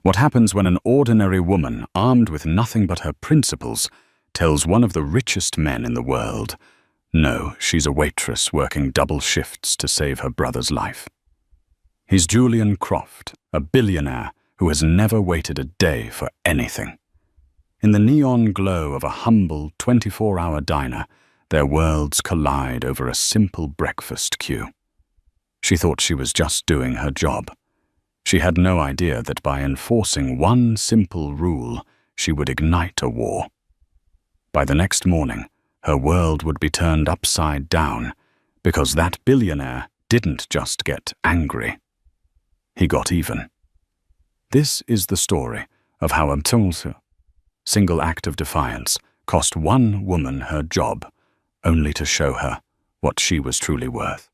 What happens when an ordinary woman, armed with nothing but her principles, tells one of the richest men in the world, no, she's a waitress working double shifts to save her brother's life. He's Julian Croft, a billionaire who has never waited a day for anything. In the neon glow of a humble 24-hour diner, their worlds collide over a simple breakfast queue. She thought she was just doing her job. She had no idea that by enforcing one simple rule, she would ignite a war. By the next morning, her world would be turned upside down because that billionaire didn't just get angry. He got even. This is the story of how a single act of defiance cost one woman her job, only to show her what she was truly worth.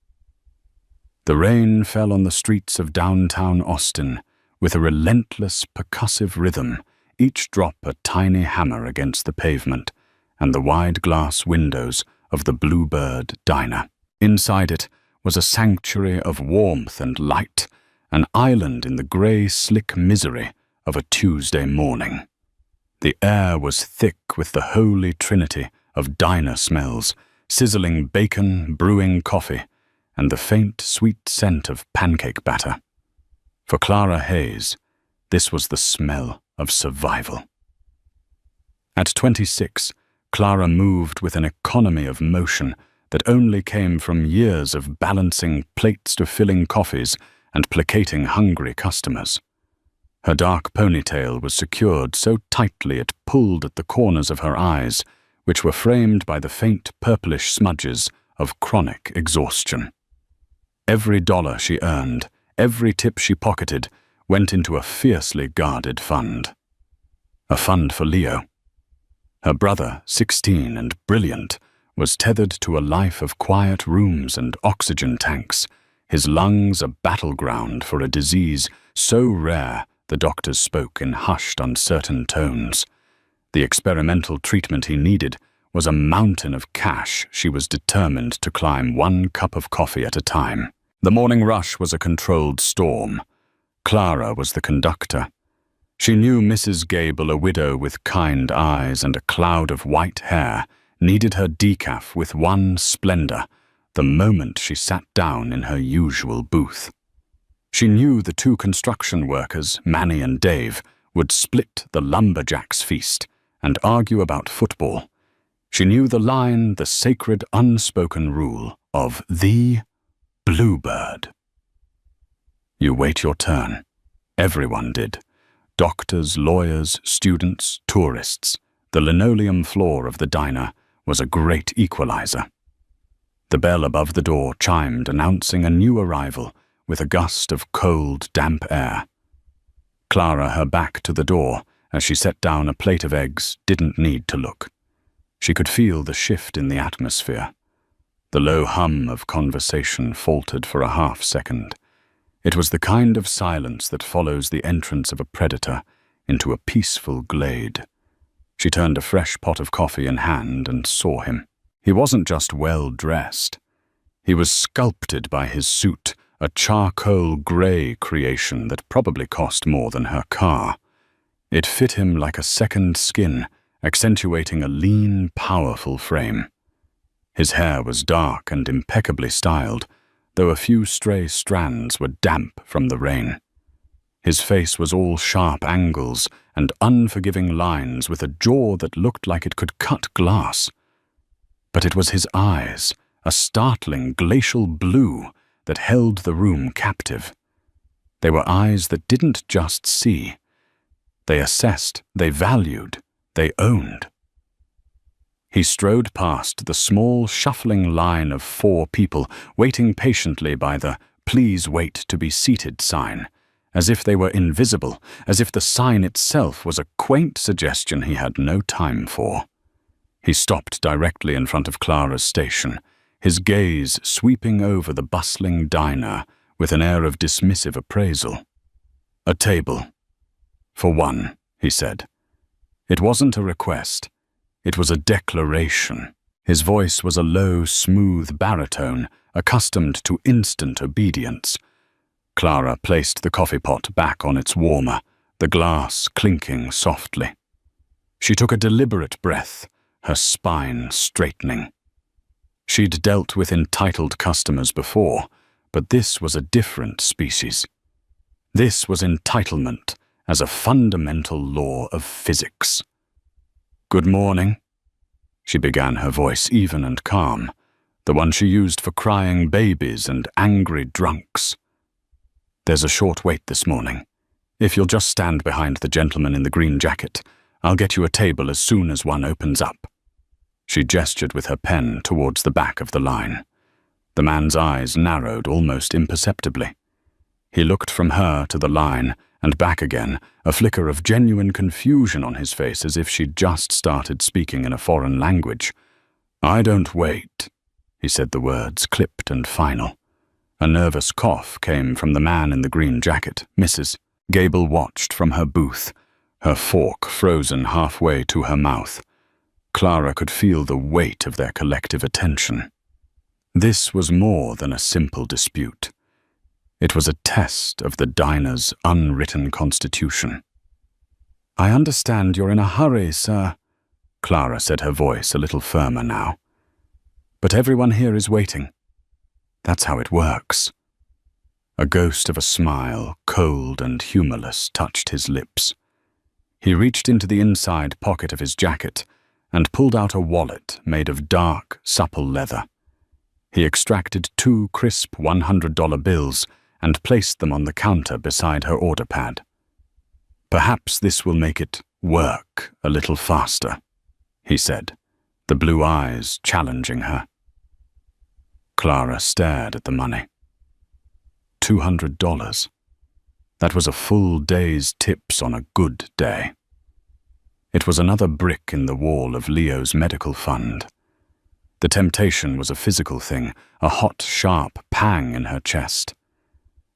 The rain fell on the streets of downtown Austin with a relentless, percussive rhythm, each drop a tiny hammer against the pavement and the wide glass windows of the Bluebird Diner. Inside it was a sanctuary of warmth and light, an island in the grey, slick misery of a Tuesday morning. The air was thick with the holy trinity of diner smells, sizzling bacon, brewing coffee, and the faint, sweet scent of pancake batter. For Clara Hayes, this was the smell of survival. At 26, Clara moved with an economy of motion that only came from years of balancing plates to filling coffees and placating hungry customers. Her dark ponytail was secured so tightly it pulled at the corners of her eyes, which were framed by the faint purplish smudges of chronic exhaustion. Every dollar she earned, every tip she pocketed, went into a fiercely guarded fund. A fund for Leo. Her brother, 16 and brilliant, was tethered to a life of quiet rooms and oxygen tanks, his lungs a battleground for a disease so rare the doctors spoke in hushed, uncertain tones. The experimental treatment he needed was a mountain of cash she was determined to climb one cup of coffee at a time. The morning rush was a controlled storm. Clara was the conductor. She knew Mrs. Gable, a widow with kind eyes and a cloud of white hair, needed her decaf with one splendor, the moment she sat down in her usual booth. She knew the two construction workers, Manny and Dave, would split the lumberjack's feast and argue about football. She knew the line, the sacred unspoken rule of the Bluebird. You wait your turn. Everyone did. Doctors, lawyers, students, tourists. The linoleum floor of the diner was a great equalizer. The bell above the door chimed, announcing a new arrival with a gust of cold, damp air. Clara, her back to the door, as she set down a plate of eggs, didn't need to look. She could feel the shift in the atmosphere. The low hum of conversation faltered for a half-second. It was the kind of silence that follows the entrance of a predator into a peaceful glade. She turned a fresh pot of coffee in hand and saw him. He wasn't just well-dressed. He was sculpted by his suit, a charcoal grey creation that probably cost more than her car. It fit him like a second skin, accentuating a lean, powerful frame. His hair was dark and impeccably styled, though a few stray strands were damp from the rain. His face was all sharp angles and unforgiving lines with a jaw that looked like it could cut glass. But it was his eyes, a startling glacial blue, that held the room captive. They were eyes that didn't just see. They assessed, they valued, they owned. He strode past the small, shuffling line of 4 people waiting patiently by the "Please wait to be seated" sign, as if they were invisible, as if the sign itself was a quaint suggestion he had no time for. He stopped directly in front of Clara's station, his gaze sweeping over the bustling diner with an air of dismissive appraisal. "A table. For one," he said. It wasn't a request. It was a declaration. His voice was a low, smooth baritone, accustomed to instant obedience. Clara placed the coffee pot back on its warmer, the glass clinking softly. She took a deliberate breath, her spine straightening. She'd dealt with entitled customers before, but this was a different species. This was entitlement as a fundamental law of physics. "Good morning," she began, her voice even and calm, the one she used for crying babies and angry drunks. "There's a short wait this morning. If you'll just stand behind the gentleman in the green jacket, I'll get you a table as soon as one opens up." She gestured with her pen towards the back of the line. The man's eyes narrowed almost imperceptibly. He looked from her to the line and back again, a flicker of genuine confusion on his face as if she'd just started speaking in a foreign language. "I don't wait," he said, the words clipped and final. A nervous cough came from the man in the green jacket. Mrs. Gable watched from her booth, her fork frozen halfway to her mouth. Clara could feel the weight of their collective attention. This was more than a simple dispute. It was a test of the diner's unwritten constitution. "I understand you're in a hurry, sir," Clara said, her voice a little firmer now. "But everyone here is waiting. That's how it works." A ghost of a smile, cold and humorless, touched his lips. He reached into the inside pocket of his jacket and pulled out a wallet made of dark, supple leather. He extracted 2 crisp $100 bills and placed them on the counter beside her order pad. "Perhaps this will make it work a little faster," he said, the blue eyes challenging her. Clara stared at the money. $200. That was a full day's tips on a good day. It was another brick in the wall of Leo's medical fund. The temptation was a physical thing, a hot, sharp pang in her chest.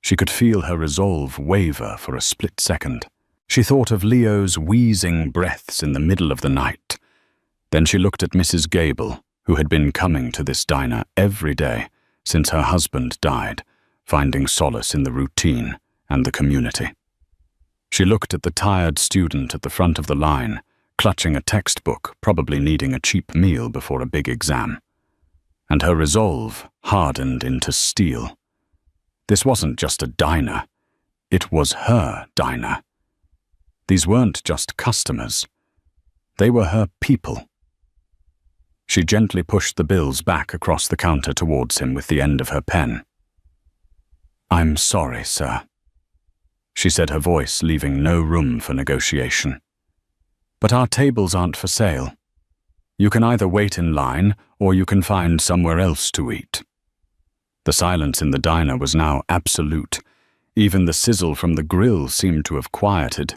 She could feel her resolve waver for a split second. She thought of Leo's wheezing breaths in the middle of the night. Then she looked at Mrs. Gable, who had been coming to this diner every day since her husband died, finding solace in the routine and the community. She looked at the tired student at the front of the line, clutching a textbook, probably needing a cheap meal before a big exam. And her resolve hardened into steel. This wasn't just a diner. It was her diner. These weren't just customers. They were her people. She gently pushed the bills back across the counter towards him with the end of her pen. "I'm sorry, sir," she said, her voice leaving no room for negotiation. "But our tables aren't for sale. You can either wait in line or you can find somewhere else to eat." The silence in the diner was now absolute. Even the sizzle from the grill seemed to have quieted.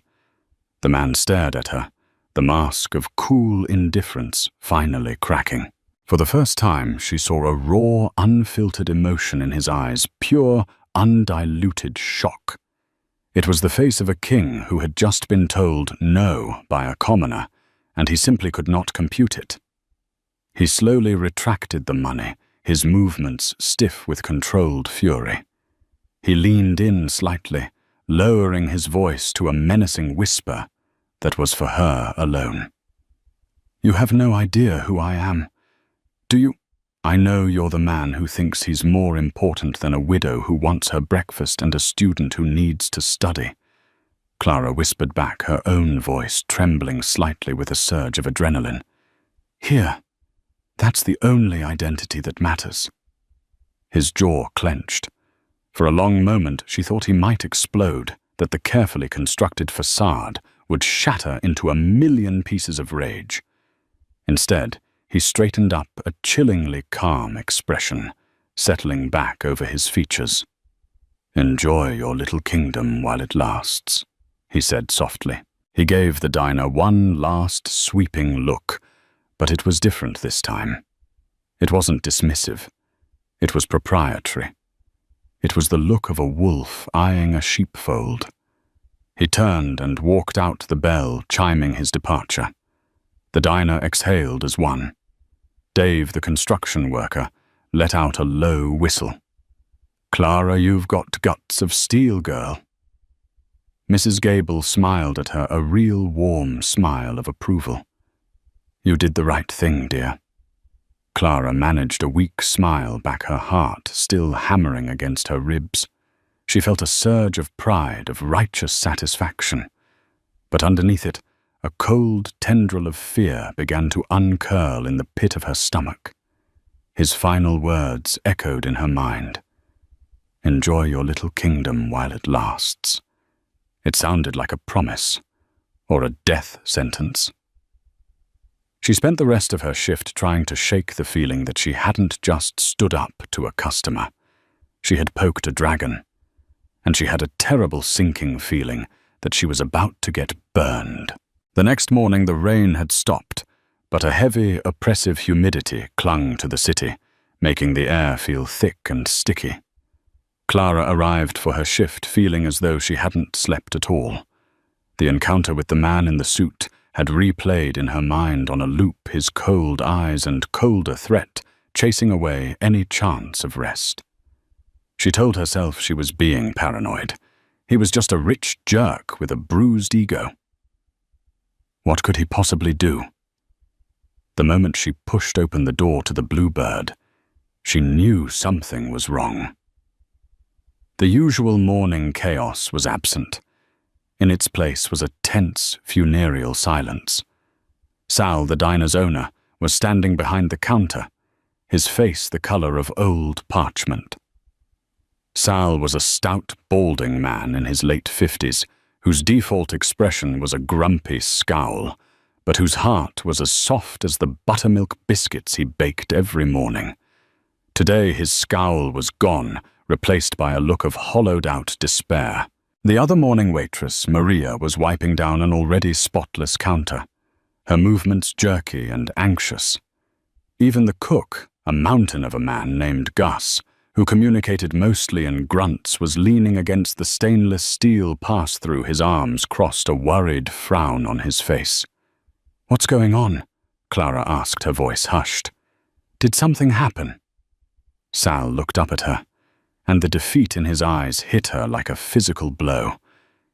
The man stared at her, the mask of cool indifference finally cracking. For the first time, she saw a raw, unfiltered emotion in his eyes, pure, undiluted shock. It was the face of a king who had just been told no by a commoner, and he simply could not compute it. He slowly retracted the money, his movements stiff with controlled fury. He leaned in slightly, lowering his voice to a menacing whisper that was for her alone. "You have no idea who I am. Do you? I know you're the man who thinks he's more important than a widow who wants her breakfast and a student who needs to study." Clara whispered back, her own voice trembling slightly with a surge of adrenaline. "Here. That's the only identity that matters." His jaw clenched. For a long moment, she thought he might explode, that the carefully constructed facade would shatter into a million pieces of rage. Instead, he straightened up, a chillingly calm expression settling back over his features. "Enjoy your little kingdom while it lasts," he said softly. He gave the diner one last sweeping look, but it was different this time. It wasn't dismissive. It was proprietary. It was the look of a wolf eyeing a sheepfold. He turned and walked out the bell, chiming his departure. The diner exhaled as one. Dave, the construction worker, let out a low whistle. "Clara, you've got guts of steel, girl." Mrs. Gable smiled at her, a real warm smile of approval. "You did the right thing, dear." Clara managed a weak smile back, her heart still hammering against her ribs. She felt a surge of pride, of righteous satisfaction. But underneath it, a cold tendril of fear began to uncurl in the pit of her stomach. His final words echoed in her mind. "Enjoy your little kingdom while it lasts." It sounded like a promise, or a death sentence. She spent the rest of her shift trying to shake the feeling that she hadn't just stood up to a customer. She had poked a dragon, and she had a terrible sinking feeling that she was about to get burned. The next morning the rain had stopped, but a heavy, oppressive humidity clung to the city, making the air feel thick and sticky. Clara arrived for her shift feeling as though she hadn't slept at all. The encounter with the man in the suit had replayed in her mind on a loop, his cold eyes and colder threat chasing away any chance of rest. She told herself she was being paranoid. He was just a rich jerk with a bruised ego. What could he possibly do? The moment she pushed open the door to the Bluebird, she knew something was wrong. The usual morning chaos was absent. In its place was a tense, funereal silence. Sal, the diner's owner, was standing behind the counter, his face the color of old parchment. Sal was a stout, balding man in his late 50s, whose default expression was a grumpy scowl, but whose heart was as soft as the buttermilk biscuits he baked every morning. Today his scowl was gone, replaced by a look of hollowed-out despair. The other morning waitress, Maria, was wiping down an already spotless counter, her movements jerky and anxious. Even the cook, a mountain of a man named Gus, who communicated mostly in grunts, was leaning against the stainless steel pass-through, his arms crossed, a worried frown on his face. "What's going on?" Clara asked, her voice hushed. "Did something happen?" Sal looked up at her, and the defeat in his eyes hit her like a physical blow.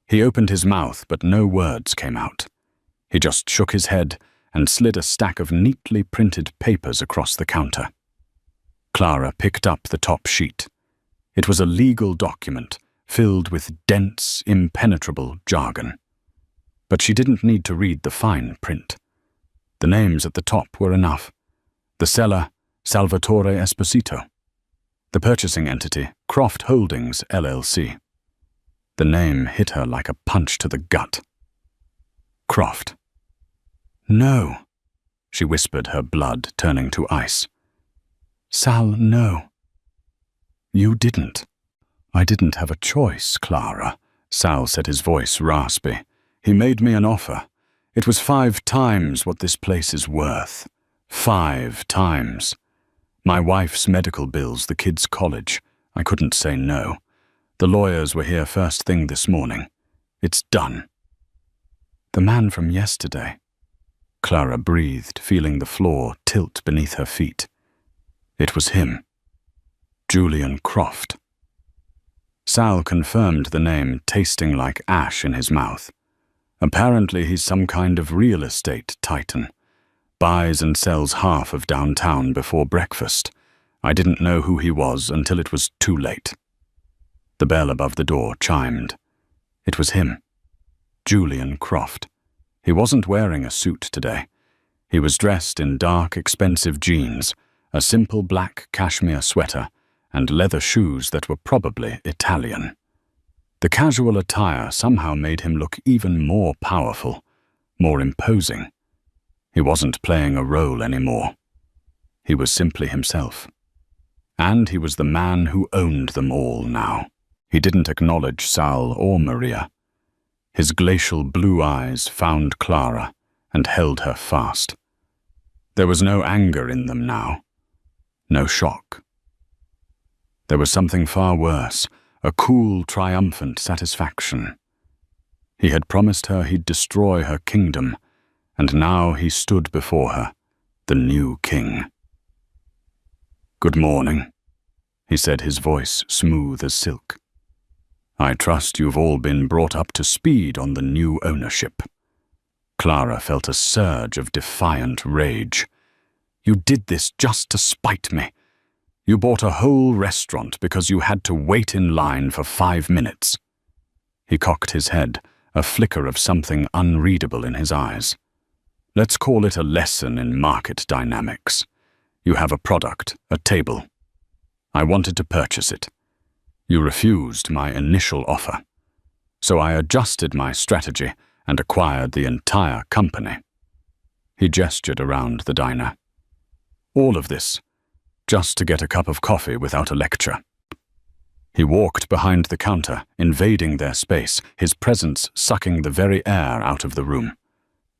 He opened his mouth, but no words came out. He just shook his head and slid a stack of neatly printed papers across the counter. Clara picked up the top sheet. It was a legal document filled with dense, impenetrable jargon. But she didn't need to read the fine print. The names at the top were enough. The seller, Salvatore Esposito. The purchasing entity, Croft Holdings, LLC. The name hit her like a punch to the gut. Croft. "No," she whispered, her blood turning to ice. "Sal, no." "You didn't." "I didn't have a choice, Clara," Sal said, his voice raspy. "He made me an offer. It was 5 times what this place is worth. 5 times. My wife's medical bills, the kids' college. I couldn't say no. The lawyers were here first thing this morning. It's done." "The man from yesterday." Clara breathed, feeling the floor tilt beneath her feet. It was him. Julian Croft. Sal confirmed the name, tasting like ash in his mouth. Apparently he's some kind of real estate titan. Buys and sells half of downtown before breakfast. I didn't know who he was until it was too late. The bell above the door chimed. It was him. Julian Croft. He wasn't wearing a suit today. He was dressed in dark, expensive jeans, a simple black cashmere sweater, and leather shoes that were probably Italian. The casual attire somehow made him look even more powerful, more imposing. He wasn't playing a role anymore. He was simply himself. And he was the man who owned them all now. He didn't acknowledge Sal or Maria. His glacial blue eyes found Clara and held her fast. There was no anger in them now. No shock. There was something far worse, a cool, triumphant satisfaction. He had promised her he'd destroy her kingdom, and now he stood before her, the new king. "Good morning," he said, his voice smooth as silk. I trust you've all been brought up to speed on the new ownership. Clara felt a surge of defiant rage. You did this just to spite me. You bought a whole restaurant because you had to wait in line for 5 minutes. He cocked his head, a flicker of something unreadable in his eyes. Let's call it a lesson in market dynamics. You have a product, a table. I wanted to purchase it. You refused my initial offer. So I adjusted my strategy and acquired the entire company. He gestured around the diner. All of this, just to get a cup of coffee without a lecture. He walked behind the counter, invading their space, his presence sucking the very air out of the room.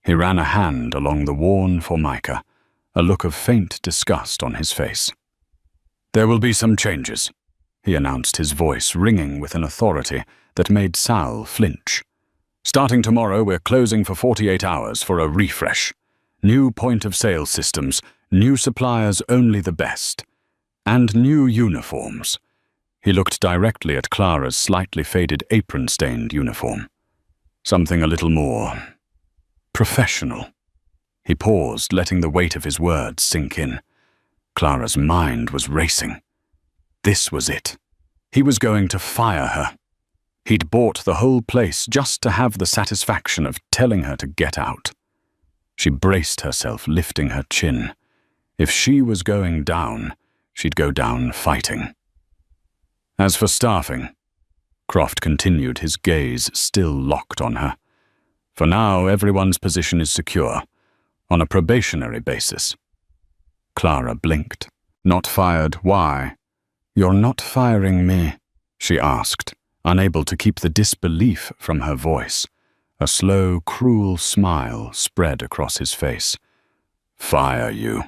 He ran a hand along the worn formica, a look of faint disgust on his face. There will be some changes, he announced, his voice ringing with an authority that made Sal flinch. Starting tomorrow, we're closing for 48 hours for a refresh. New point-of-sale systems, new suppliers only the best, and new uniforms. He looked directly at Clara's slightly faded apron-stained uniform. Something a little more professional. He paused, letting the weight of his words sink in. Clara's mind was racing. This was it. He was going to fire her. He'd bought the whole place just to have the satisfaction of telling her to get out. She braced herself, lifting her chin. If she was going down, she'd go down fighting. As for staffing, Croft continued, his gaze still locked on her. For now, everyone's position is secure, on a probationary basis. Clara blinked. Not fired, why? You're not firing me, she asked, unable to keep the disbelief from her voice. A slow, cruel smile spread across his face. Fire you?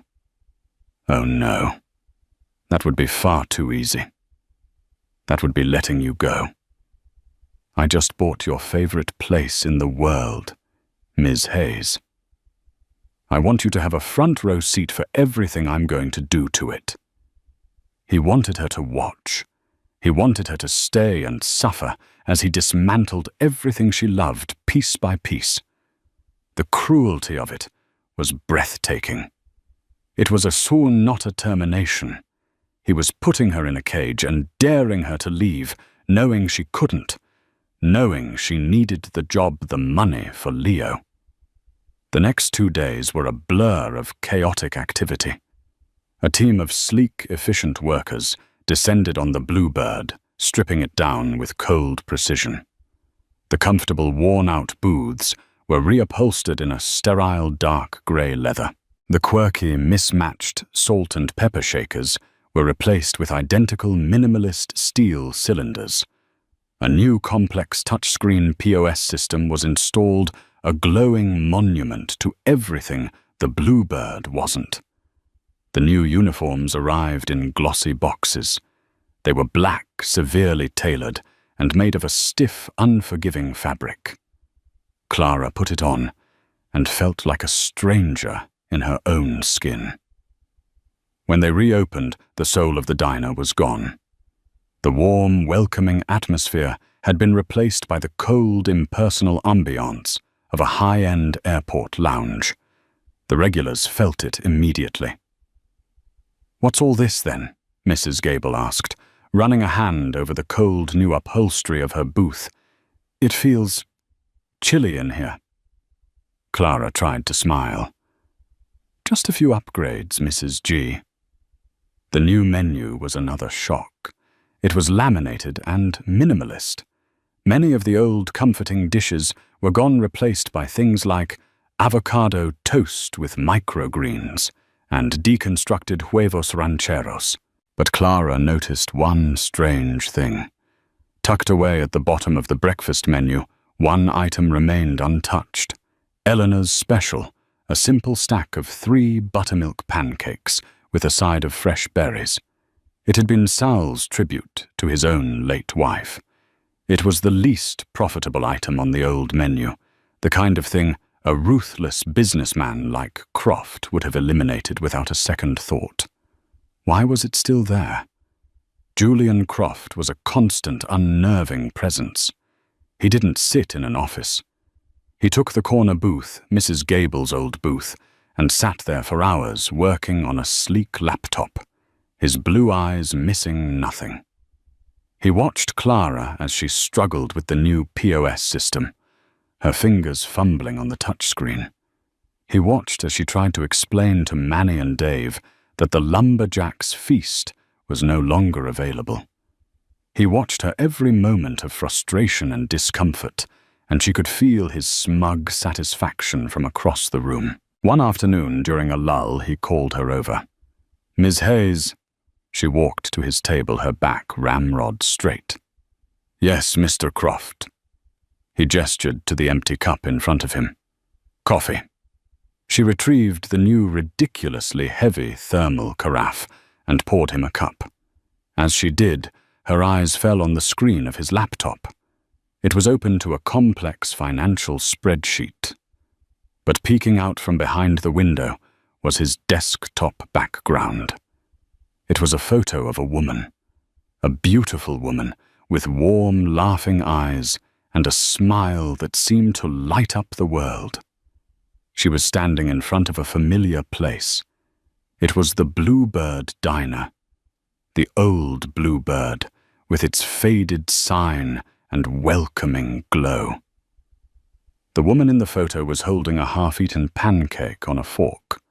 Oh no. That would be far too easy. That would be letting you go. I just bought your favorite place in the world, Ms. Hayes. I want you to have a front row seat for everything I'm going to do to it. He wanted her to watch. He wanted her to stay and suffer as he dismantled everything she loved piece by piece. The cruelty of it was breathtaking. It was a soon not a termination. He was putting her in a cage and daring her to leave, knowing she couldn't, knowing she needed the job, the money for Leo. The next 2 days were a blur of chaotic activity. A team of sleek, efficient workers descended on the Bluebird, stripping it down with cold precision. The comfortable, worn-out booths were reupholstered in a sterile, dark grey leather. The quirky, mismatched salt and pepper shakers were replaced with identical minimalist steel cylinders. A new complex touchscreen POS system was installed, a glowing monument to everything the Bluebird wasn't. The new uniforms arrived in glossy boxes. They were black, severely tailored, and made of a stiff, unforgiving fabric. Clara put it on and felt like a stranger in her own skin. When they reopened, the soul of the diner was gone. The warm, welcoming atmosphere had been replaced by the cold, impersonal ambiance of a high-end airport lounge. The regulars felt it immediately. "What's all this, then?" Mrs. Gable asked, running a hand over the cold new upholstery of her booth. "It feels chilly in here." Clara tried to smile. "Just a few upgrades, Mrs. G." The new menu was another shock. It was laminated and minimalist. Many of the old comforting dishes were gone, replaced by things like avocado toast with microgreens and deconstructed huevos rancheros. But Clara noticed one strange thing. Tucked away at the bottom of the breakfast menu, one item remained untouched. Eleanor's special, a simple stack of 3 buttermilk pancakes with a side of fresh berries. It had been Sal's tribute to his own late wife. It was the least profitable item on the old menu, the kind of thing a ruthless businessman like Croft would have eliminated without a second thought. Why was it still there? Julian Croft was a constant, unnerving presence. He didn't sit in an office. He took the corner booth, Mrs. Gable's old booth, and sat there for hours working on a sleek laptop, his blue eyes missing nothing. He watched Clara as she struggled with the new POS system, her fingers fumbling on the touchscreen. He watched as she tried to explain to Manny and Dave that the lumberjack's feast was no longer available. He watched her every moment of frustration and discomfort, and she could feel his smug satisfaction from across the room. One afternoon, during a lull, he called her over. "Ms. Hayes." She walked to his table, her back ramrod straight. "Yes, Mr. Croft." He gestured to the empty cup in front of him. "Coffee." She retrieved the new ridiculously heavy thermal carafe and poured him a cup. As she did, her eyes fell on the screen of his laptop. It was open to a complex financial spreadsheet. But peeking out from behind the window was his desktop background. It was a photo of a woman, a beautiful woman with warm, laughing eyes and a smile that seemed to light up the world. She was standing in front of a familiar place. It was the Bluebird Diner, the old Bluebird, with its faded sign and welcoming glow. The woman in the photo was holding a half-eaten pancake on a fork.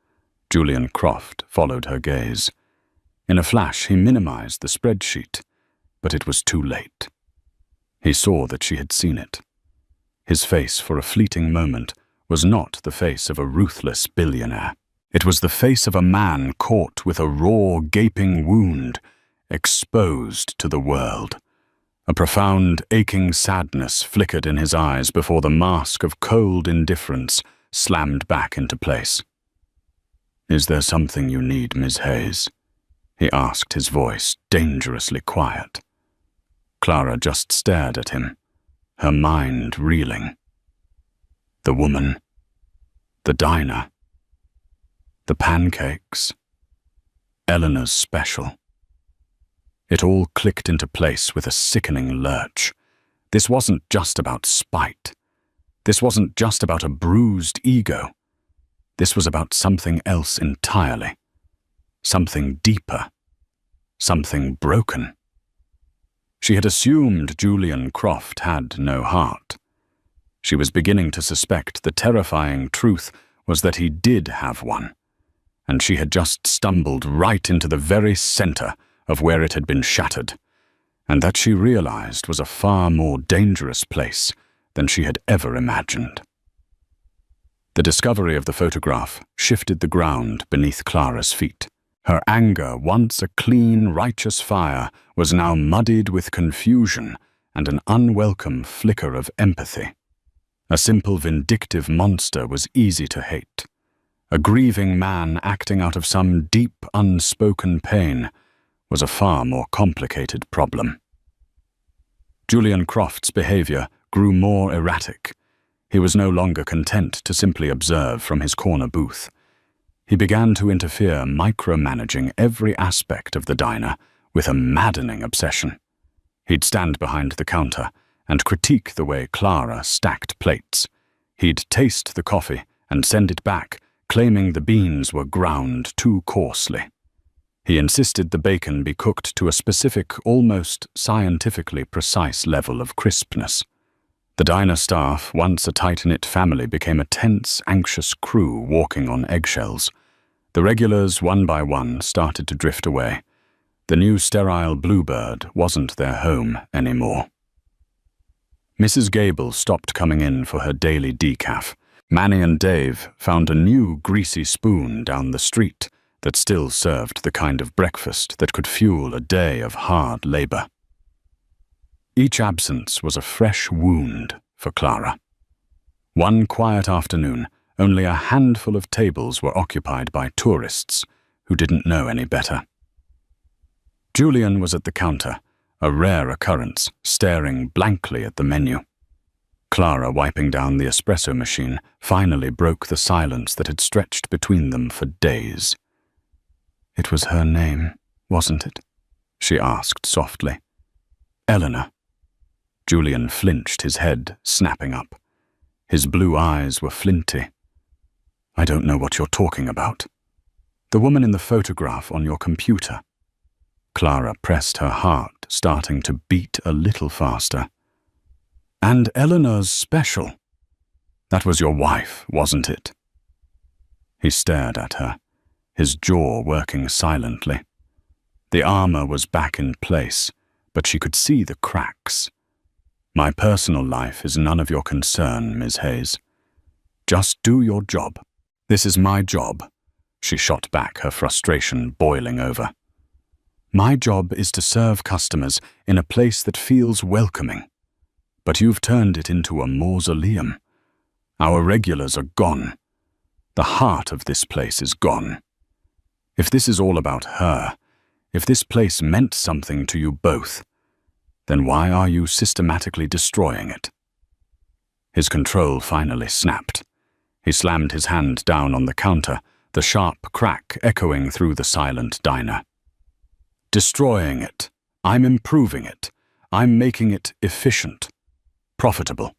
Julian Croft followed her gaze. In a flash, he minimized the spreadsheet, but it was too late. He saw that she had seen it. His face, for a fleeting moment, was not the face of a ruthless billionaire. It was the face of a man caught with a raw, gaping wound, exposed to the world. A profound, aching sadness flickered in his eyes before the mask of cold indifference slammed back into place. "Is there something you need, Ms. Hayes?" he asked, his voice dangerously quiet. Clara just stared at him, her mind reeling. The woman, the diner, the pancakes, Eleanor's special. It all clicked into place with a sickening lurch. This wasn't just about spite. This wasn't just about a bruised ego. This was about something else entirely. Something deeper. Something broken. She had assumed Julian Croft had no heart. She was beginning to suspect the terrifying truth was that he did have one, and she had just stumbled right into the very center of where it had been shattered, and that she realized was a far more dangerous place than she had ever imagined. The discovery of the photograph shifted the ground beneath Clara's feet. Her anger, once a clean, righteous fire, was now muddied with confusion and an unwelcome flicker of empathy. A simple vindictive monster was easy to hate. A grieving man acting out of some deep, unspoken pain was a far more complicated problem. Julian Croft's behavior grew more erratic. He was no longer content to simply observe from his corner booth. He began to interfere, micromanaging every aspect of the diner with a maddening obsession. He'd stand behind the counter and critique the way Clara stacked plates. He'd taste the coffee and send it back, claiming the beans were ground too coarsely. He insisted the bacon be cooked to a specific, almost scientifically precise level of crispness. The diner staff, once a tight-knit family, became a tense, anxious crew walking on eggshells. The regulars, one by one, started to drift away. The new sterile Bluebird wasn't their home anymore. Mrs. Gable stopped coming in for her daily decaf. Manny and Dave found a new greasy spoon down the street that still served the kind of breakfast that could fuel a day of hard labor. Each absence was a fresh wound for Clara. One quiet afternoon, only a handful of tables were occupied by tourists who didn't know any better. Julian was at the counter, a rare occurrence, staring blankly at the menu. Clara, wiping down the espresso machine, finally broke the silence that had stretched between them for days. "It was her name, wasn't it?" she asked softly. Eleanor. Julian flinched, his head snapping up. His blue eyes were flinty. I don't know what you're talking about. The woman in the photograph on your computer. Clara pressed her heart, starting to beat a little faster. And Eleanor's special. That was your wife, wasn't it? He stared at her, his jaw working silently. The armor was back in place, but she could see the cracks. My personal life is none of your concern, Ms. Hayes. Just do your job. This is my job, she shot back, her frustration boiling over. My job is to serve customers in a place that feels welcoming. But you've turned it into a mausoleum. Our regulars are gone. The heart of this place is gone. If this is all about her, if this place meant something to you both, then why are you systematically destroying it? His control finally snapped. He slammed his hand down on the counter, the sharp crack echoing through the silent diner. Destroying it. I'm improving it. I'm making it efficient, profitable.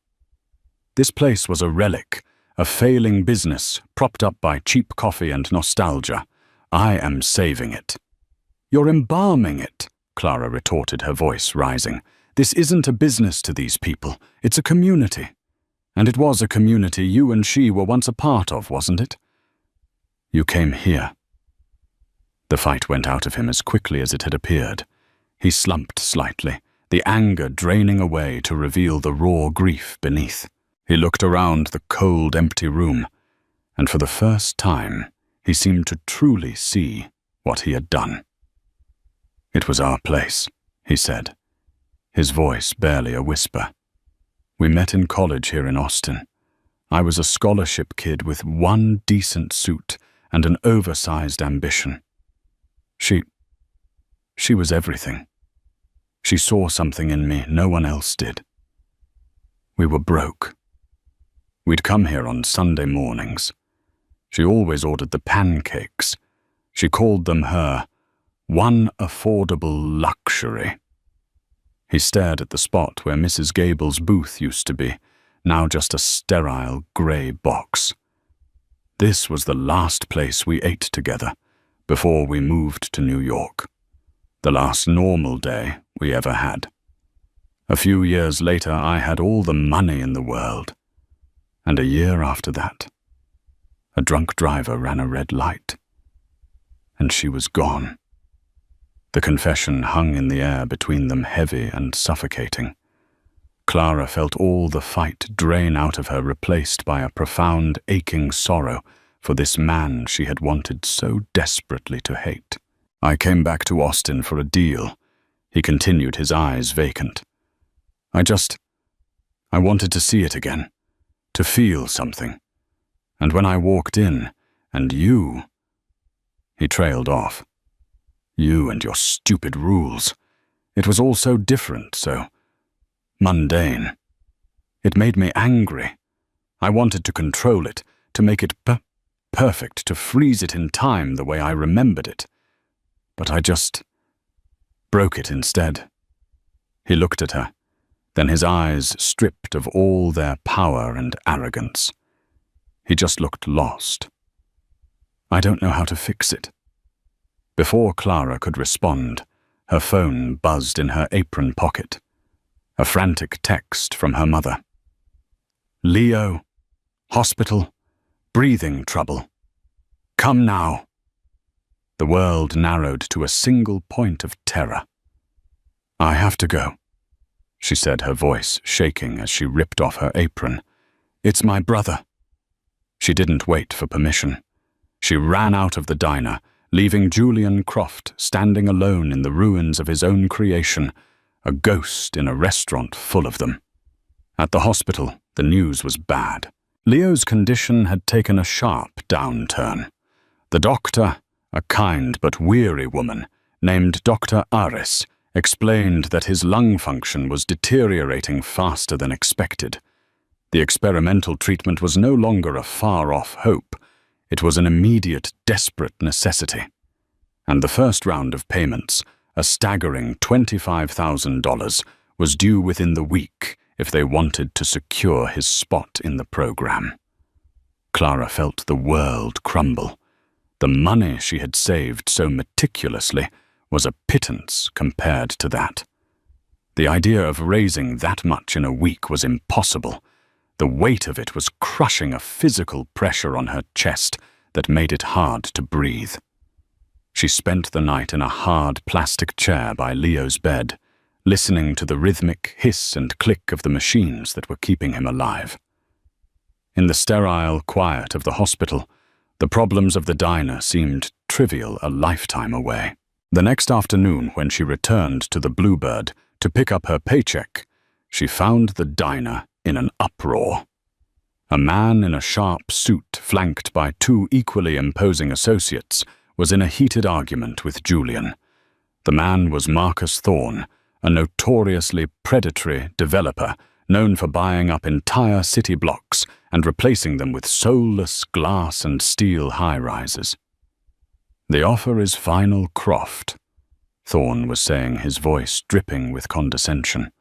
This place was a relic, a failing business propped up by cheap coffee and nostalgia. I am saving it. You're embalming it, Clara retorted, her voice rising. This isn't a business to these people. It's a community. And it was a community you and she were once a part of, wasn't it? You came here. The fight went out of him as quickly as it had appeared. He slumped slightly, the anger draining away to reveal the raw grief beneath. He looked around the cold, empty room, and for the first time, he seemed to truly see what he had done. It was our place, he said, his voice barely a whisper. We met in college here in Austin. I was a scholarship kid with one decent suit and an oversized ambition. She was everything. She saw something in me no one else did. We were broke. We'd come here on Sunday mornings. She always ordered the pancakes. She called them her one affordable luxury. He stared at the spot where Mrs. Gable's booth used to be, now just a sterile grey box. This was the last place we ate together before we moved to New York. The last normal day we ever had. A few years later, I had all the money in the world. And a year after that, a drunk driver ran a red light. And she was gone. The confession hung in the air between them, heavy and suffocating. Clara felt all the fight drain out of her, replaced by a profound, aching sorrow for this man she had wanted so desperately to hate. I came back to Austin for a deal. He continued, his eyes vacant. I wanted to see it again, to feel something. And when I walked in, and you... He trailed off. You and your stupid rules. It was all so different, so mundane. It made me angry. I wanted to control it, to make it perfect, to freeze it in time the way I remembered it. But I just broke it instead. He looked at her, then his eyes stripped of all their power and arrogance. He just looked lost. I don't know how to fix it. Before Clara could respond, her phone buzzed in her apron pocket. A frantic text from her mother. Leo, hospital, breathing trouble. Come now. The world narrowed to a single point of terror. I have to go, she said, her voice shaking as she ripped off her apron. It's my brother. She didn't wait for permission. She ran out of the diner, leaving Julian Croft standing alone in the ruins of his own creation, a ghost in a restaurant full of them. At the hospital, the news was bad. Leo's condition had taken a sharp downturn. The doctor, a kind but weary woman named Dr. Aris, explained that his lung function was deteriorating faster than expected. The experimental treatment was no longer a far-off hope. It was an immediate, desperate necessity. And the first round of payments, a staggering $25,000, was due within the week if they wanted to secure his spot in the program. Clara felt the world crumble. The money she had saved so meticulously was a pittance compared to that. The idea of raising that much in a week was impossible. The weight of it was crushing a physical pressure on her chest that made it hard to breathe. She spent the night in a hard plastic chair by Leo's bed, listening to the rhythmic hiss and click of the machines that were keeping him alive. In the sterile quiet of the hospital, the problems of the diner seemed trivial a lifetime away. The next afternoon, when she returned to the Bluebird to pick up her paycheck, she found the diner in an uproar. A man in a sharp suit, flanked by two equally imposing associates, was in a heated argument with Julian. The man was Marcus Thorne, a notoriously predatory developer known for buying up entire city blocks and replacing them with soulless glass and steel high-rises. "The offer is final, Croft," Thorne was saying, his voice dripping with condescension.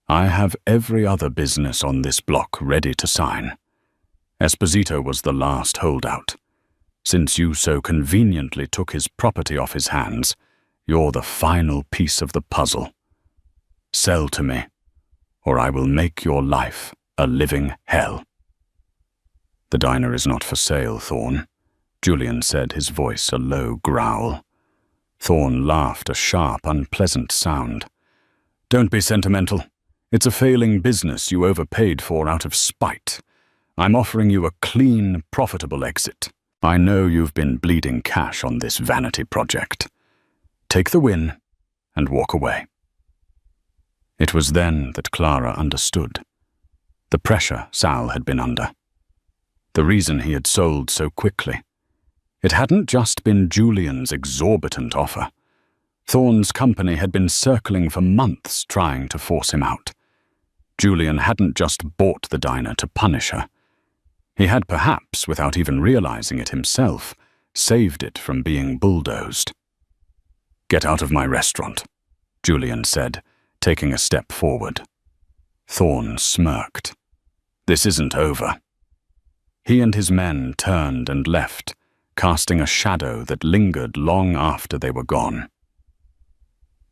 "I have every other business on this block ready to sign. Esposito was the last holdout. Since you so conveniently took his property off his hands, you're the final piece of the puzzle. Sell to me, or I will make your life a living hell." "The diner is not for sale, Thorne," Julian said, his voice a low growl. Thorne laughed, a sharp, unpleasant sound. "Don't be sentimental. It's a failing business you overpaid for out of spite. I'm offering you a clean, profitable exit. I know you've been bleeding cash on this vanity project. Take the win and walk away." It was then that Clara understood the pressure Sal had been under, the reason he had sold so quickly. It hadn't just been Julian's exorbitant offer. Thorne's company had been circling for months trying to force him out. Julian hadn't just bought the diner to punish her. He had perhaps, without even realizing it himself, saved it from being bulldozed. "Get out of my restaurant," Julian said, taking a step forward. Thorne smirked. "This isn't over." He and his men turned and left, casting a shadow that lingered long after they were gone.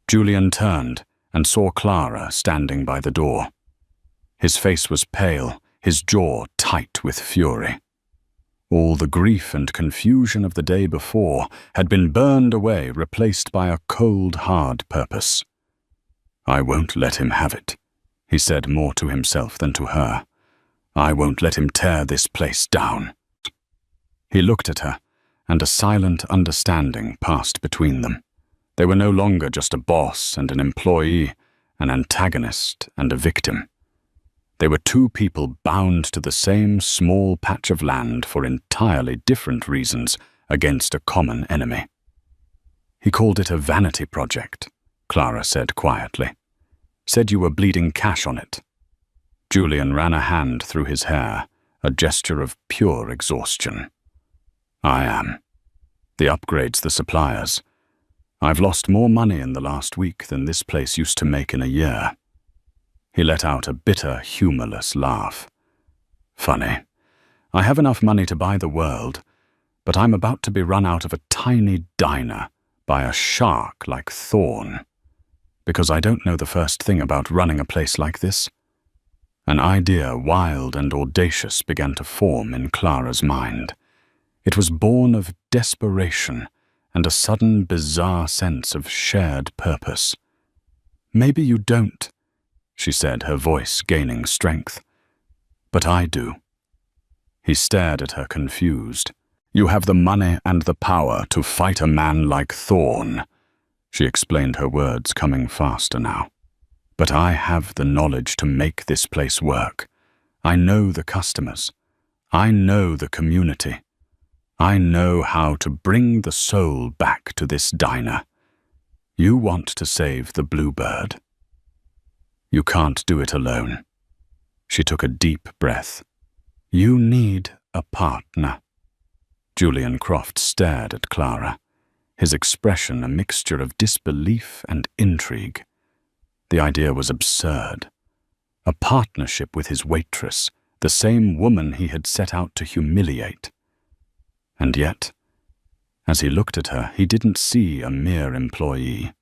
Julian turned and saw Clara standing by the door. His face was pale, his jaw tight with fury. All the grief and confusion of the day before had been burned away, replaced by a cold, hard purpose. "I won't let him have it," he said, more to himself than to her. "I won't let him tear this place down." He looked at her, and a silent understanding passed between them. They were no longer just a boss and an employee, an antagonist and a victim. They were two people bound to the same small patch of land for entirely different reasons against a common enemy. "He called it a vanity project," Clara said quietly. "Said you were bleeding cash on it." Julian ran a hand through his hair, a gesture of pure exhaustion. "I am. The upgrade's the suppliers. I've lost more money in the last week than this place used to make in a year." He let out a bitter, humorless laugh. "Funny. I have enough money to buy the world, but I'm about to be run out of a tiny diner by a shark like Thorne. Because I don't know the first thing about running a place like this." An idea, wild and audacious, began to form in Clara's mind. It was born of desperation and a sudden, bizarre sense of shared purpose. "Maybe you don't," she said, her voice gaining strength. "But I do." He stared at her, confused. "You have the money and the power to fight a man like Thorne," she explained, her words coming faster now. "But I have the knowledge to make this place work. I know the customers. I know the community. I know how to bring the soul back to this diner. You want to save the Bluebird. You can't do it alone." She took a deep breath. "You need a partner." Julian Croft stared at Clara. his expression a mixture of disbelief and intrigue. The idea was absurd. A partnership with his waitress, the same woman he had set out to humiliate. And yet, as he looked at her, he didn't see a mere employee.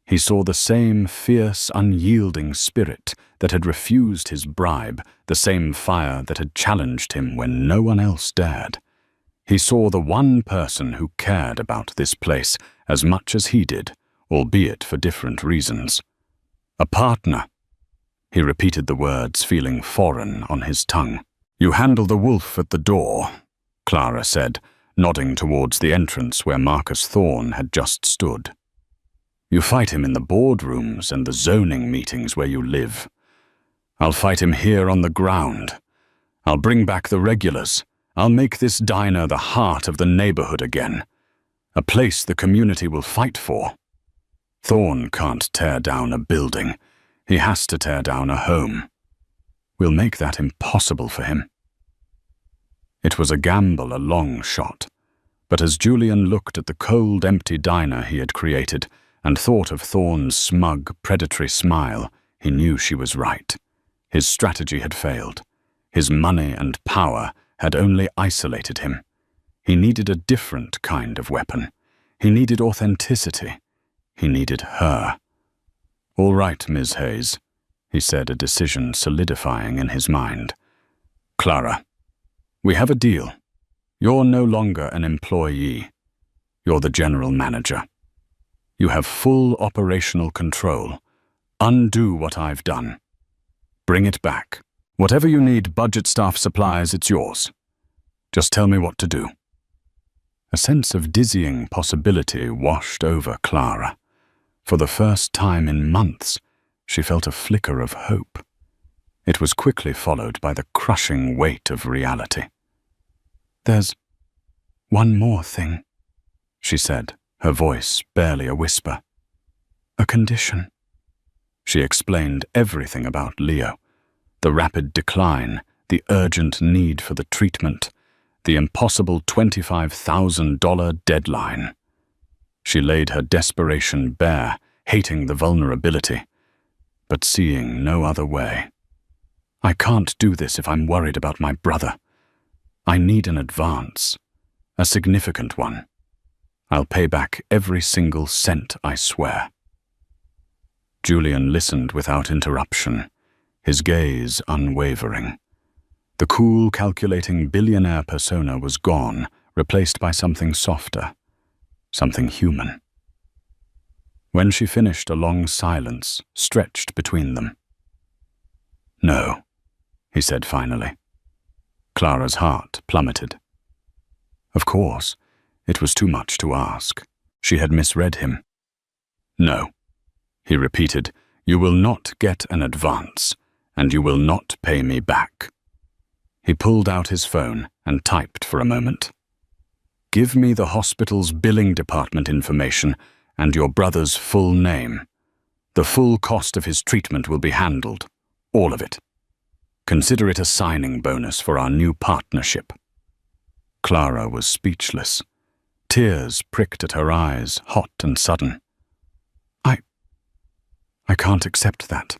He saw the same fierce, unyielding spirit that had refused his bribe, the same fire that had challenged him when no one else dared. He saw the one person who cared about this place as much as he did, albeit for different reasons. A partner. He repeated the words, feeling foreign on his tongue. "You handle the wolf at the door," Clara said, nodding towards the entrance where Marcus Thorne had just stood. "You fight him in the boardrooms and the zoning meetings where you live. I'll fight him here on the ground. I'll bring back the regulars. I'll make this diner the heart of the neighborhood again, a place the community will fight for. Thorne can't tear down a building. He has to tear down a home. We'll make that impossible for him." It was a gamble, a long shot, but as Julian looked at the cold, empty diner he had created and thought of Thorne's smug, predatory smile, he knew she was right. His strategy had failed. His money and power had only isolated him. He needed a different kind of weapon. He needed authenticity. He needed her. "All right, Ms. Hayes," he said, a decision solidifying in his mind. "Clara, we have a deal. You're no longer an employee. You're the general manager. You have full operational control. Undo what I've done. Bring it back. Whatever you need, budget, staff, supplies, it's yours. Just tell me what to do." A sense of dizzying possibility washed over Clara. For the first time in months, she felt a flicker of hope. It was quickly followed by the crushing weight of reality. "There's one more thing," she said, her voice barely a whisper. "A condition." She explained everything about Leo, the rapid decline, the urgent need for the treatment, the impossible $25,000 deadline. She laid her desperation bare, hating the vulnerability, but seeing no other way. "I can't do this if I'm worried about my brother. I need an advance, a significant one. I'll pay back every single cent, I swear." Julian listened without interruption, his gaze unwavering. The cool, calculating billionaire persona was gone, replaced by something softer, something human. When she finished, a long silence stretched between them. "No," he said finally. Clara's heart plummeted. Of course, it was too much to ask. She had misread him. "No," he repeated, "you will not get an advance, and you will not pay me back." He pulled out his phone and typed for a moment. "Give me the hospital's billing department information and your brother's full name. The full cost of his treatment will be handled, all of it. Consider it a signing bonus for our new partnership." Clara was speechless. Tears pricked at her eyes, hot and sudden. I can't accept that."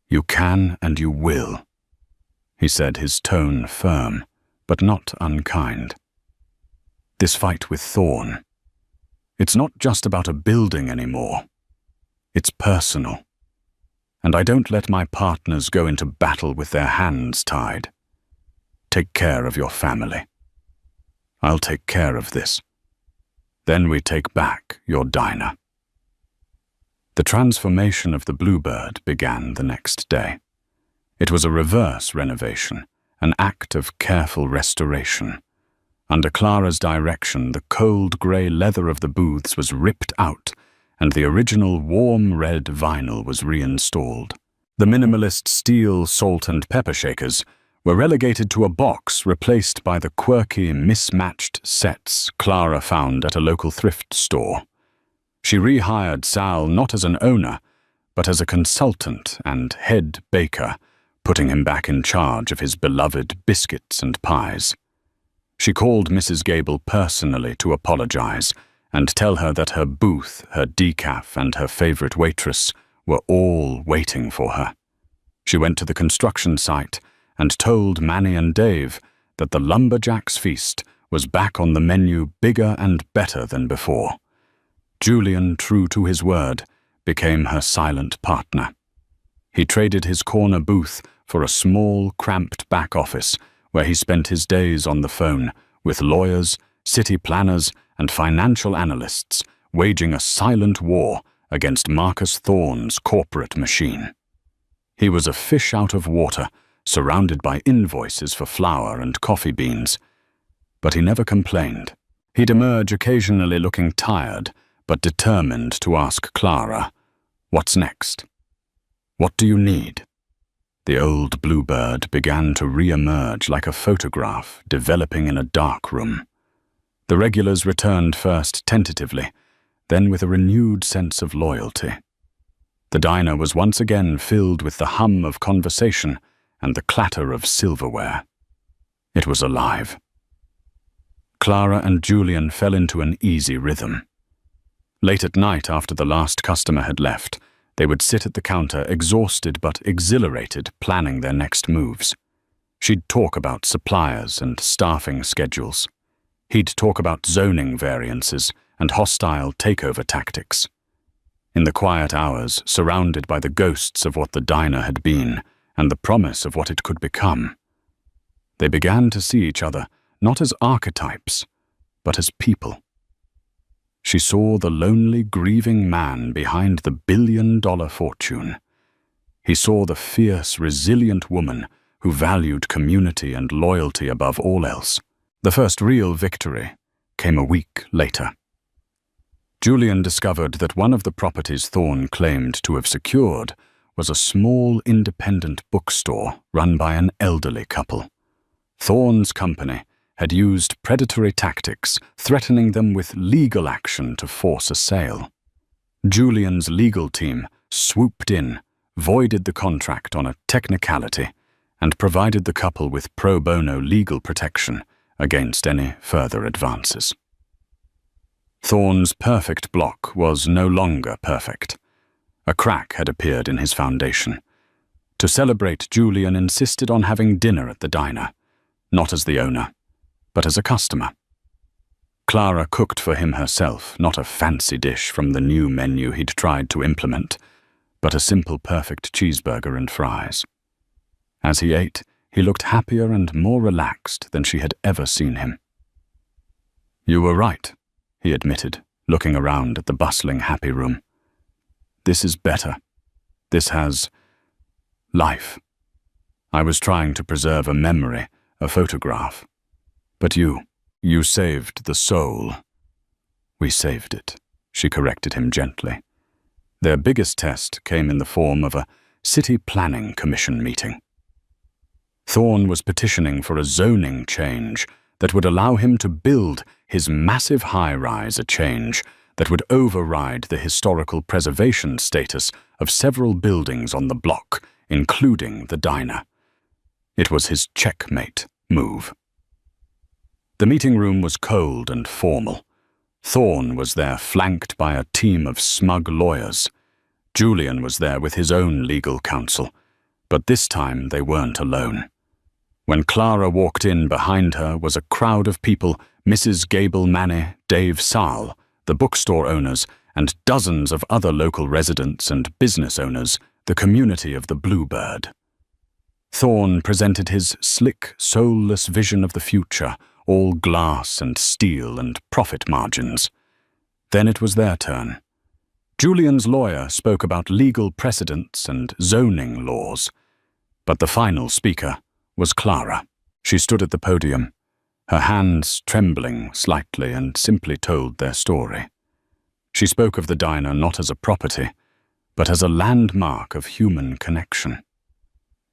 "You can and you will," he said, his tone firm, but not unkind. "This fight with Thorne, it's not just about a building anymore. It's personal. And I don't let my partners go into battle with their hands tied. Take care of your family. I'll take care of this. Then we take back your diner." The transformation of the Bluebird began the next day. It was a reverse renovation, an act of careful restoration. Under Clara's direction, the cold grey leather of the booths was ripped out, and the original warm red vinyl was reinstalled. The minimalist steel salt and pepper shakers were relegated to a box replaced by the quirky, mismatched sets Clara found at a local thrift store. She rehired Sal not as an owner, but as a consultant and head baker, putting him back in charge of his beloved biscuits and pies. She called Mrs. Gable personally to apologize, and tell her that her booth, her decaf, and her favorite waitress were all waiting for her. She went to the construction site and told Manny and Dave that the lumberjack's feast was back on the menu, bigger and better than before. Julian, true to his word, became her silent partner. He traded his corner booth for a small, cramped back office where he spent his days on the phone with lawyers, city planners, and financial analysts, waging a silent war against Marcus Thorne's corporate machine. He was a fish out of water, surrounded by invoices for flour and coffee beans. But he never complained. He'd emerge occasionally looking tired, but determined to ask Clara, "What's next? What do you need?" The old bluebird began to re-emerge like a photograph developing in a dark room. The regulars returned first tentatively, then with a renewed sense of loyalty. The diner was once again filled with the hum of conversation and the clatter of silverware. It was alive. Clara and Julian fell into an easy rhythm. Late at night, after the last customer had left, they would sit at the counter, exhausted but exhilarated, planning their next moves. She'd talk about suppliers and staffing schedules. He'd talk about zoning variances and hostile takeover tactics. In the quiet hours, surrounded by the ghosts of what the diner had been and the promise of what it could become, they began to see each other not as archetypes, but as people. She saw the lonely, grieving man behind the billion-dollar fortune. He saw the fierce, resilient woman who valued community and loyalty above all else. The first real victory came a week later. Julian discovered that one of the properties Thorne claimed to have secured was a small independent bookstore run by an elderly couple. Thorne's company had used predatory tactics, threatening them with legal action to force a sale. Julian's legal team swooped in, voided the contract on a technicality, and provided the couple with pro bono legal protection against any further advances. Thorne's perfect block was no longer perfect. A crack had appeared in his foundation. To celebrate, Julian insisted on having dinner at the diner, not as the owner, but as a customer. Clara cooked for him herself, not a fancy dish from the new menu he'd tried to implement, but a simple perfect cheeseburger and fries. As he ate, he looked happier and more relaxed than she had ever seen him. "You were right," he admitted, looking around at the bustling, happy room. "This is better. This has life. I was trying to preserve a memory, a photograph. But you saved the soul." "We saved it," she corrected him gently. Their biggest test came in the form of a city planning commission meeting. Thorne was petitioning for a zoning change that would allow him to build his massive high-rise, a change that would override the historical preservation status of several buildings on the block, including the diner. It was his checkmate move. The meeting room was cold and formal. Thorne was there flanked by a team of smug lawyers. Julian was there with his own legal counsel, but this time they weren't alone. When Clara walked in, behind her was a crowd of people: Mrs. Gable Manny, Dave Saal, the bookstore owners, and dozens of other local residents and business owners, the community of the Bluebird. Thorne presented his slick, soulless vision of the future, all glass and steel and profit margins. Then it was their turn. Julian's lawyer spoke about legal precedents and zoning laws, but the final speaker was Clara. She stood at the podium, her hands trembling slightly, and simply told their story. She spoke of the diner not as a property, but as a landmark of human connection.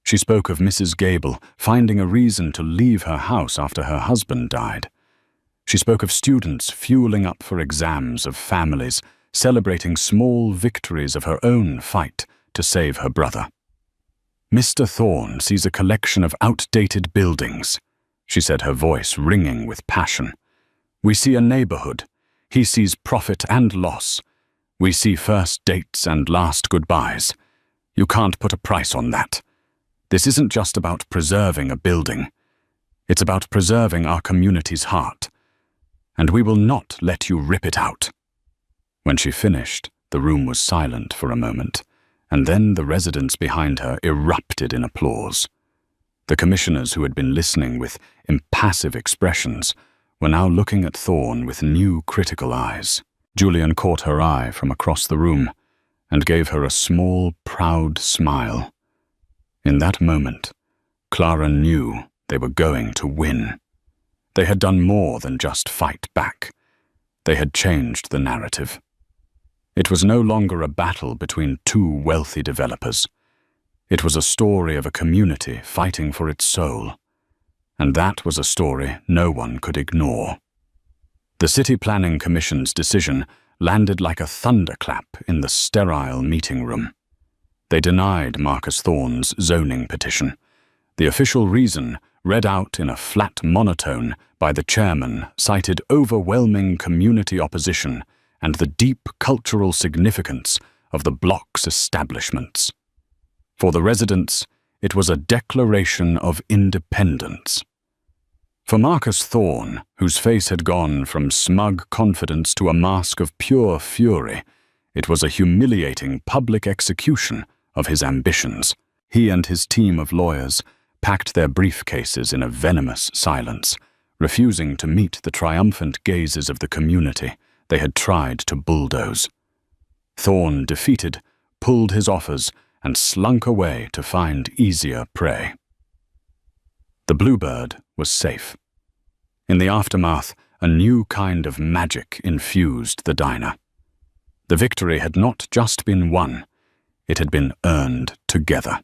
She spoke of Mrs. Gable finding a reason to leave her house after her husband died. She spoke of students fueling up for exams, of families celebrating small victories of her own fight to save her brother. "Mr. Thorne sees a collection of outdated buildings," she said, her voice ringing with passion. "We see a neighborhood. He sees profit and loss. We see first dates and last goodbyes. You can't put a price on that. This isn't just about preserving a building. It's about preserving our community's heart. And we will not let you rip it out." When she finished, the room was silent for a moment, and then the residents behind her erupted in applause. The commissioners who had been listening with impassive expressions were now looking at Thorne with new critical eyes. Julian caught her eye from across the room and gave her a small, proud smile. In that moment, Clara knew they were going to win. They had done more than just fight back. They had changed the narrative. It was no longer a battle between two wealthy developers. It was a story of a community fighting for its soul. And that was a story no one could ignore. The City Planning Commission's decision landed like a thunderclap in the sterile meeting room. They denied Marcus Thorne's zoning petition. The official reason, read out in a flat monotone by the chairman, cited overwhelming community opposition and the deep cultural significance of the block's establishments. For the residents, it was a declaration of independence. For Marcus Thorne, whose face had gone from smug confidence to a mask of pure fury, it was a humiliating public execution of his ambitions. He and his team of lawyers packed their briefcases in a venomous silence, refusing to meet the triumphant gazes of the community they had tried to bulldoze. Thorne, defeated, pulled his offers and slunk away to find easier prey. The Bluebird was safe. In the aftermath, a new kind of magic infused the diner. The victory had not just been won, it had been earned together.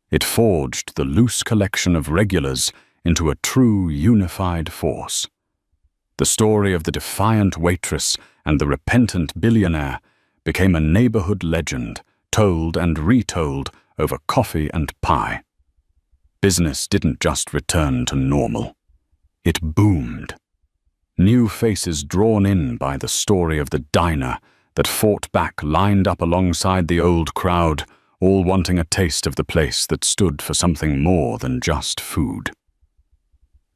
It forged the loose collection of regulars into a true unified force. The story of the defiant waitress and the repentant billionaire became a neighborhood legend, told and retold over coffee and pie. Business didn't just return to normal. It boomed. New faces drawn in by the story of the diner that fought back lined up alongside the old crowd, all wanting a taste of the place that stood for something more than just food.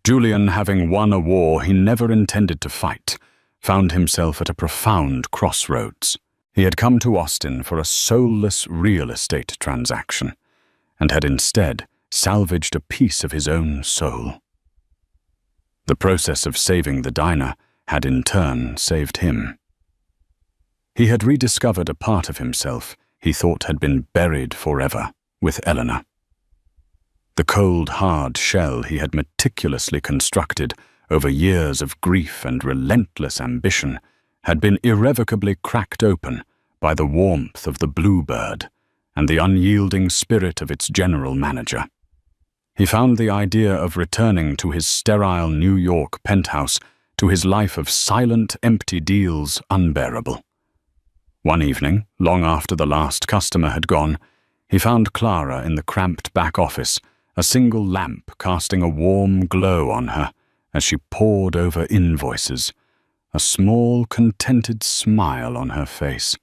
Julian, having won a war he never intended to fight, found himself at a profound crossroads. He had come to Austin for a soulless real estate transaction, and had instead salvaged a piece of his own soul. The process of saving the diner had in turn saved him. He had rediscovered a part of himself he thought had been buried forever with Eleanor. The cold, hard shell he had meticulously constructed over years of grief and relentless ambition had been irrevocably cracked open by the warmth of the Bluebird and the unyielding spirit of its general manager. He found the idea of returning to his sterile New York penthouse, to his life of silent, empty deals, unbearable. One evening, long after the last customer had gone, he found Clara in the cramped back office, a single lamp casting a warm glow on her as she pored over invoices, a small, contented smile on her face.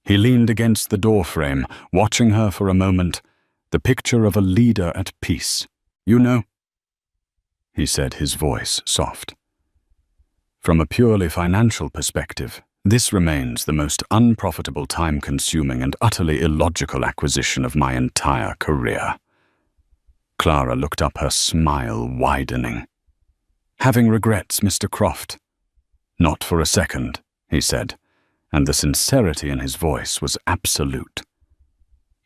He leaned against the doorframe, watching her for a moment, the picture of a leader at peace. "You know," he said, his voice soft. "From a purely financial perspective, this remains the most unprofitable, time-consuming, and utterly illogical acquisition of my entire career." Clara looked up, her smile widening. "Having regrets, Mr. Croft?" "Not for a second," he said, and the sincerity in his voice was absolute.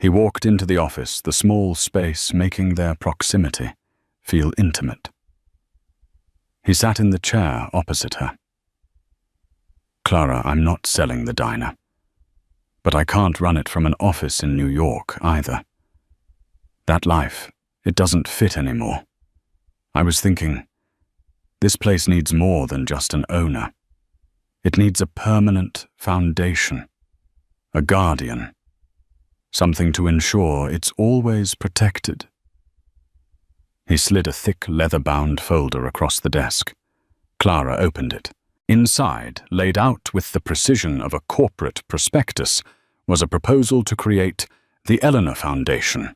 He walked into the office, the small space making their proximity feel intimate. He sat in the chair opposite her. "Clara, I'm not selling the diner. But I can't run it from an office in New York either. That life, it doesn't fit anymore. I was thinking, this place needs more than just an owner. It needs a permanent foundation, a guardian, something to ensure it's always protected." He slid a thick leather-bound folder across the desk. Clara opened it, Inside, laid out with the precision of a corporate prospectus, was a proposal to create the Eleanor Foundation,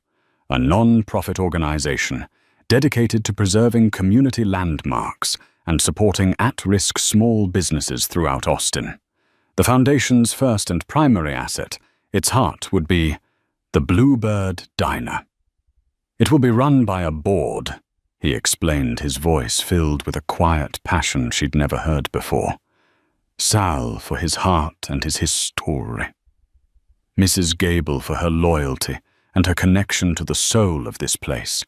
a non-profit organization dedicated to preserving community landmarks and supporting at-risk small businesses throughout Austin. The foundation's first and primary asset, its heart, would be the Bluebird Diner. It will be run by a board, he explained, his voice filled with a quiet passion she'd never heard before. Sal for his heart and his history. Mrs. Gable for her loyalty and her connection to the soul of this place.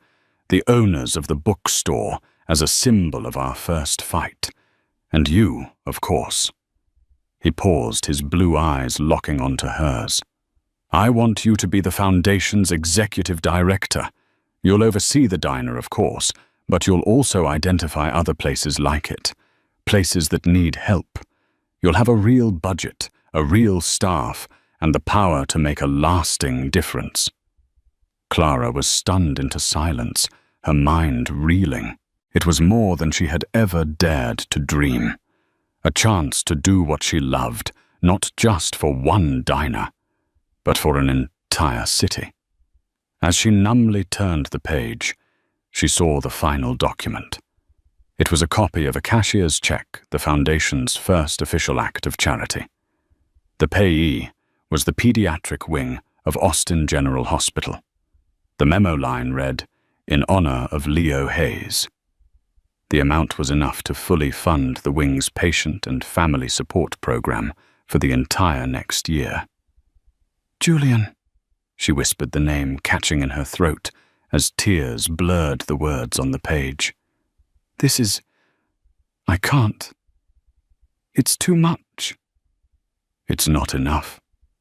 The owners of the bookstore as a symbol of our first fight. And you, of course. He paused, his blue eyes locking onto hers. I want you to be the foundation's executive director. You'll oversee the diner, of course, but you'll also identify other places like it, places that need help. You'll have a real budget, a real staff, and the power to make a lasting difference. Clara was stunned into silence, her mind reeling. It was more than she had ever dared to dream. A chance to do what she loved, not just for one diner, but for an entire city. As she numbly turned the page, she saw the final document. It was a copy of a cashier's check, the foundation's first official act of charity. The payee was the pediatric wing of Austin General Hospital. The memo line read, "In honor of Leo Hayes." The amount was enough to fully fund the wing's patient and family support program for the entire next year. Julian, she whispered the name, catching in her throat as tears blurred the words on the page. I can't. It's too much. It's not enough,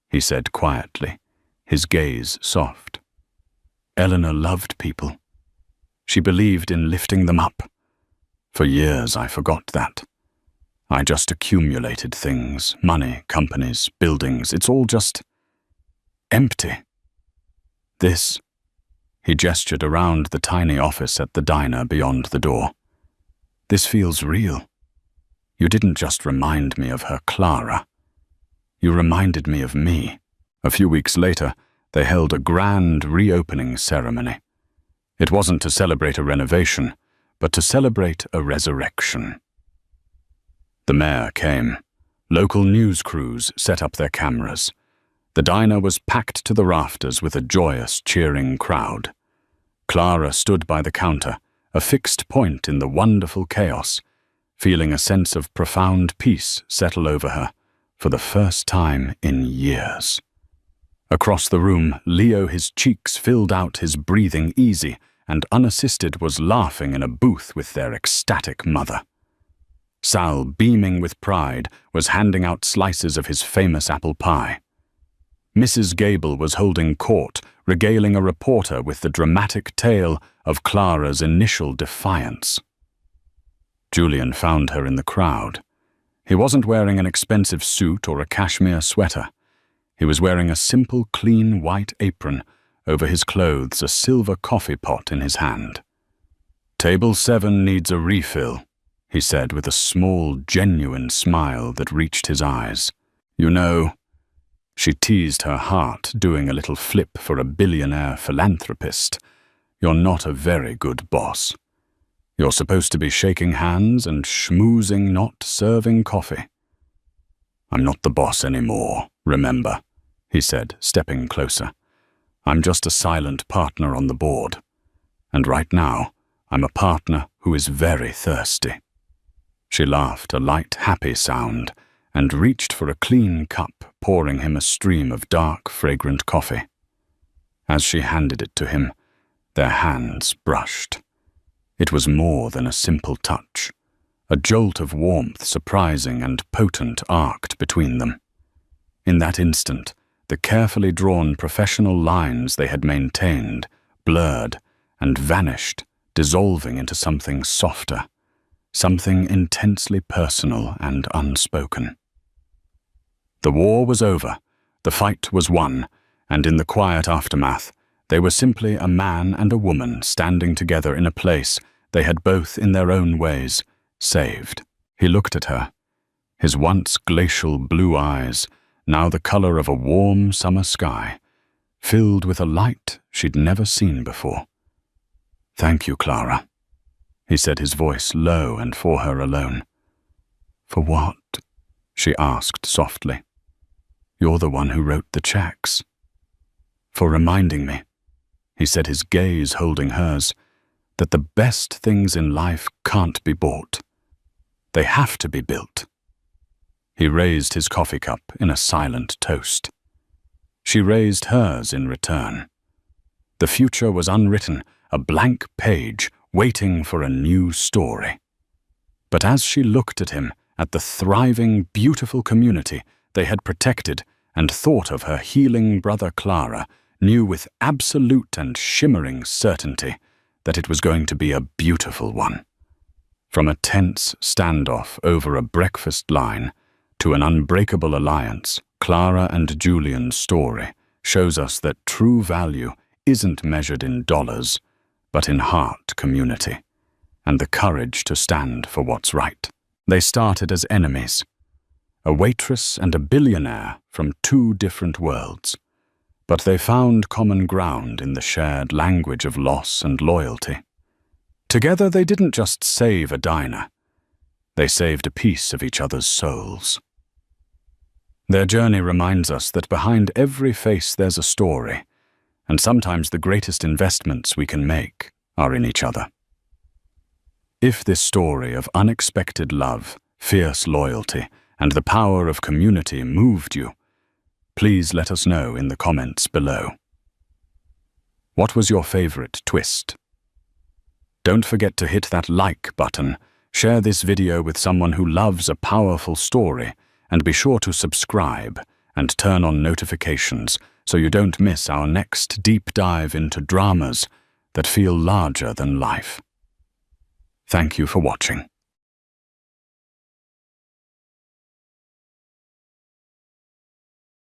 he said quietly, his gaze soft. Eleanor loved people. She believed in lifting them up. For years I forgot that. I just accumulated things, money, companies, buildings. It's all just empty. This, he gestured around the tiny office at the diner beyond the door. This feels real. You didn't just remind me of her Clara. You reminded me of me. A few weeks later, they held a grand reopening ceremony. It wasn't to celebrate a renovation, but to celebrate a resurrection. The mayor came. Local news crews set up their cameras. The diner was packed to the rafters with a joyous, cheering crowd. Clara stood by the counter, a fixed point in the wonderful chaos, feeling a sense of profound peace settle over her for the first time in years. Across the room, Leo, his cheeks filled out, his breathing easy and unassisted, was laughing in a booth with their ecstatic mother. Sal, beaming with pride, was handing out slices of his famous apple pie. Mrs. Gable was holding court, regaling a reporter with the dramatic tale of Clara's initial defiance. Julian found her in the crowd. He wasn't wearing an expensive suit or a cashmere sweater. He was wearing a simple, clean white apron, over his clothes a silver coffee pot in his hand. "Table 7 needs a refill," he said with a small, genuine smile that reached his eyes. "You know," she teased her heart, doing a little flip for a billionaire philanthropist, "you're not a very good boss. You're supposed to be shaking hands and schmoozing, not serving coffee." "I'm not the boss anymore, remember," he said, stepping closer. "I'm just a silent partner on the board. And right now, I'm a partner who is very thirsty." She laughed, a light, happy sound, and reached for a clean cup, pouring him a stream of dark, fragrant coffee. As she handed it to him, their hands brushed. It was more than a simple touch. A jolt of warmth, surprising and potent, arced between them. In that instant, the carefully drawn professional lines they had maintained blurred and vanished, dissolving into something softer, something intensely personal and unspoken. The war was over, the fight was won, and in the quiet aftermath, they were simply a man and a woman standing together in a place they had both, in their own ways, saved. He looked at her, his once glacial blue eyes now the color of a warm summer sky, filled with a light she'd never seen before. "Thank you, Clara," he said, his voice low and for her alone. "For what?" she asked softly. "You're the one who wrote the checks." "For reminding me," he said, his gaze holding hers, "that the best things in life can't be bought. They have to be built." He raised his coffee cup in a silent toast. She raised hers in return. The future was unwritten, a blank page waiting for a new story. But as she looked at him, at the thriving, beautiful community they had protected, and thought of her healing brother Clara, knew with absolute and shimmering certainty that it was going to be a beautiful one. From a tense standoff over a breakfast line to an unbreakable alliance, Clara and Julian's story shows us that true value isn't measured in dollars, but in heart community, and the courage to stand for what's right. They started as enemies, a waitress and a billionaire from two different worlds, but they found common ground in the shared language of loss and loyalty. Together they didn't just save a diner, they saved a piece of each other's souls. Their journey reminds us that behind every face there's a story, and sometimes the greatest investments we can make are in each other. If this story of unexpected love, fierce loyalty, and the power of community moved you, please let us know in the comments below. What was your favorite twist? Don't forget to hit that like button, share this video with someone who loves a powerful story, and be sure to subscribe and turn on notifications so you don't miss our next deep dive into dramas that feel larger than life. Thank you for watching.